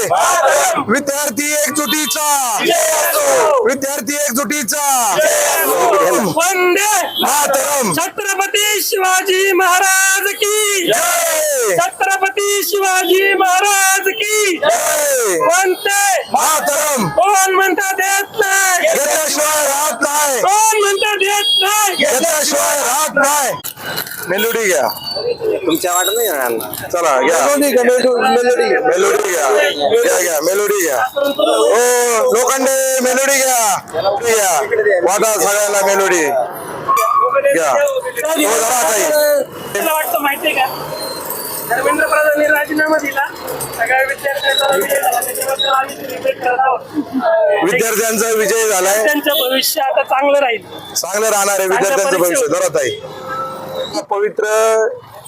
विद्यार्थी एकजुटीचा विद्यार्थी एकजुटीचा वंदे मातरम छत्रपती शिवाजी महाराज की जय छत्रपती शिवाजी महाराज की वंदे मातरम कोण म्हणता देत नाही घेतल्याशिवाय राहत नाही कोण म्हणता देत नाही घेतल्याशिवाय राहत नाही मेलोडी घ्या तुमच्या वाटत नाही येणार चला घ्या मेलोडी घ्या मेलोडी घ्या ओ लोखंडे मेलोडी घ्या वाटा सगळ्याला मेलोडी घ्या हो जरा ताई तुला वाटतं माहितीये का धर्मेंद्र प्रधानांनी राजीनामा दिला सगळ्या विद्यार्थ्यांचा विजय झाला त्याच्याबद्दल आम्ही celebrate करत आहोत. विद्यार्थ्यांचा विजय झालाय त्यांचं भविष्य आता चांगलं राहील चांगलं राहणार आहे विद्यार्थ्यांचं भविष्य जरा ताई पवित्र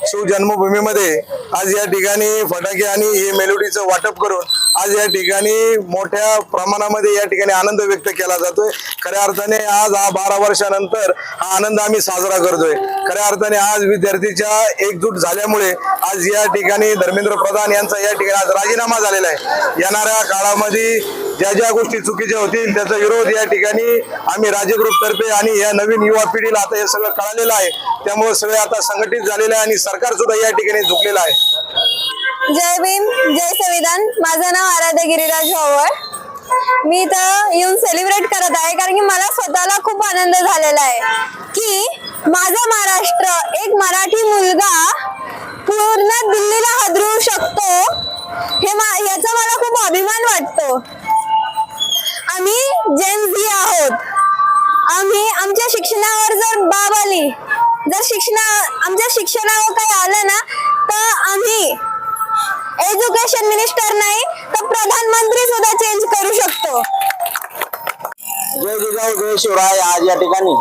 शिवजन्मभूमीमध्ये आज या ठिकाणी फटाके आणि हे मेलोडीचं वाटप करून आज या ठिकाणी मोठ्या प्रमाणामध्ये या ठिकाणी आनंद व्यक्त केला जातोय खऱ्या अर्थाने आज हा 12 वर्षानंतर हा आनंद आम्ही साजरा करतोय खऱ्या अर्थाने आज विद्यार्थीच्या एकजूट झाल्यामुळे आज या ठिकाणी धर्मेंद्र प्रधान यांचा या ठिकाणी आज राजीनामा झालेला आहे येणाऱ्या काळामध्ये ज्या ज्या गोष्टी चुकीच्या होतील त्याचा विरोध या ठिकाणी आम्ही राज्य ग्रुप तर्फे आणि या नवीन युवा पिढीला आता हे सगळं कळालेलं आहे त्यामुळे सगळे आता संघटित झालेले आहे आणि सरकार सुद्धा या ठिकाणी झुकलेलं आहे जय भीम जय संविधान माझं नाव आराध्य गिरिराज भावळ मी इथं येऊन सेलिब्रेट करत आहे कारण की मला स्वतःला खूप आनंद झालेला आहे की माझा महाराष्ट्र एक मराठी मुलगा पूर्ण दिल्लीला हादरवू शकतो याचा मला खूप अभिमान वाटतो आम्ही जेन झी आहोत आम्ही आमच्या शिक्षणावर जर बाब आली जर आमच्या शिक्षणावर काही आलं ना तर आम्ही एज्युकेशन मिनिस्टर नाही तर प्रधानमंत्री सुद्धा चेंज करू शकतो जय जिजाऊ जय शिवराय आज या ठिकाणी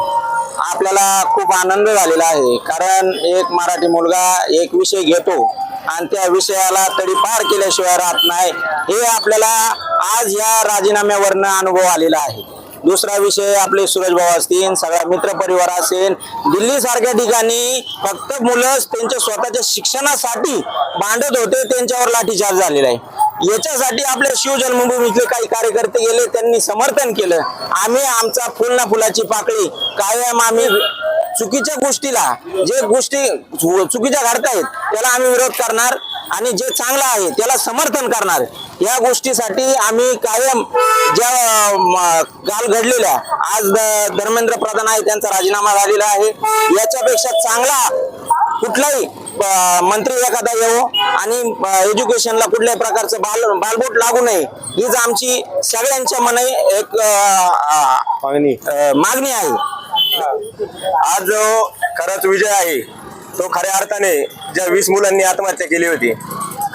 आपल्याला खूप आनंद झालेला आहे कारण एक मराठी मुलगा एक विषय घेतो आणि त्या विषयाला तडीपार केल्याशिवाय राहत नाही हे आपल्याला आज या राजीनाम्यावरनं अनुभव आलेला आहे दुसरा विषय आपले सूरज भाऊ असतील सगळा मित्र परिवार असेल दिल्ली सारख्या ठिकाणी फक्त मुलं त्यांच्या स्वतःच्या शिक्षणासाठी भांडत होते त्यांच्यावर लाठीचार्ज झालेला आहे याच्यासाठी आपल्या शिवजन्मभूमीतले काही कार्यकर्ते गेले त्यांनी समर्थन केलं आम्ही आमचा फुल ना फुलाची पाकळी कायम आम्ही चुकीच्या गोष्टीला जे गोष्टी चुकीच्या घडतायत त्याला आम्ही विरोध करणार आणि जे चांगलं आहे त्याला समर्थन करणार या गोष्टीसाठी आम्ही कायम ज्या काल घडलेल्या आज धर्मेंद्र प्रधान आहे त्यांचा राजीनामा झालेला आहे याच्यापेक्षा चांगला कुठलाही मंत्री एखादा येऊ आणि एज्युकेशनला कुठल्याही प्रकारचं बालबोट लागू नये हीच आमची सगळ्यांच्या मनाई एक मागणी आहे आज जो खरंच विजय आहे तो खऱ्या अर्थाने ज्या 20 मुलांनी आत्महत्या केली होती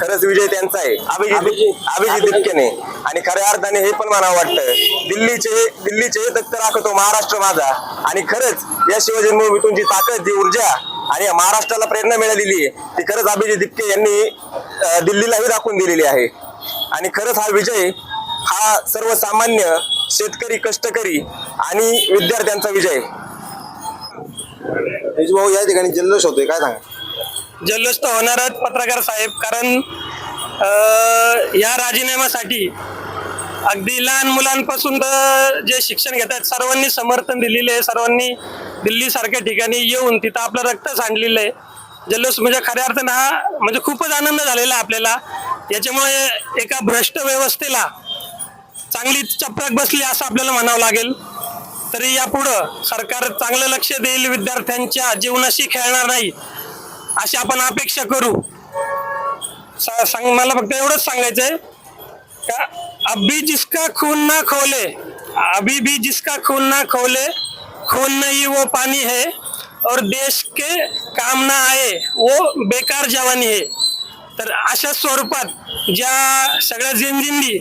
खरंच विजय त्यांचा आहे अभिजित दिपकेने आणि खऱ्या अर्थाने हे पण म्हणावं वाटतं दिल्लीचे तख्त राखतो महाराष्ट्र माझा आणि खरंच या शिवजन्मभूमीतून जी ताकद जी ऊर्जा आणि महाराष्ट्राला प्रेरणा मिळालेली आहे ती खरंच अभिजित दिपके यांनी दिल्लीलाही दाखवून दिलेली आहे आणि खरंच हा विजय हा सर्वसामान्य शेतकरी कष्टकरी आणि विद्यार्थ्यांचा विजय भाऊ या ठिकाणी जल्लोष होतोय काय सांगा जल्लोष तर होणारच पत्रकार साहेब कारण या राजीनाम्यासाठी अगदी लहान मुलांपासून तर जे शिक्षण घेतात सर्वांनी समर्थन दिलेले आहे सर्वांनी दिल्ली सारख्या ठिकाणी येऊन तिथं आपलं रक्त सांडलेलं आहे जल्लोष म्हणजे खऱ्या अर्थानं हा म्हणजे खूपच आनंद झालेला आहे आपल्याला याच्यामुळे एका भ्रष्ट व्यवस्थेला चांगली चपराक बसली असं आपल्याला म्हणावं लागेल तरी यापुढं सरकार चांगलं लक्ष देईल विद्यार्थ्यांच्या जीवनाशी खेळणार नाही अशी आपण अपेक्षा करू मला फक्त एवढंच सांगायचंय का अभी जिसका खून ना खोले अभी भी जिसका खून ना खोले खून नहीं वो पानी है और देश के काम ना आए वो बेकार जवानी है तर अशा स्वरूपात ज्या सगळ्या जिंजिंदी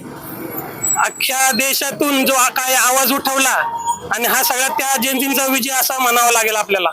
अख्ख्या देशातून जो काय आवाज उठवला आणि हा सगळा त्या जयंतींचा विजय असा म्हणावा लागेल आपल्याला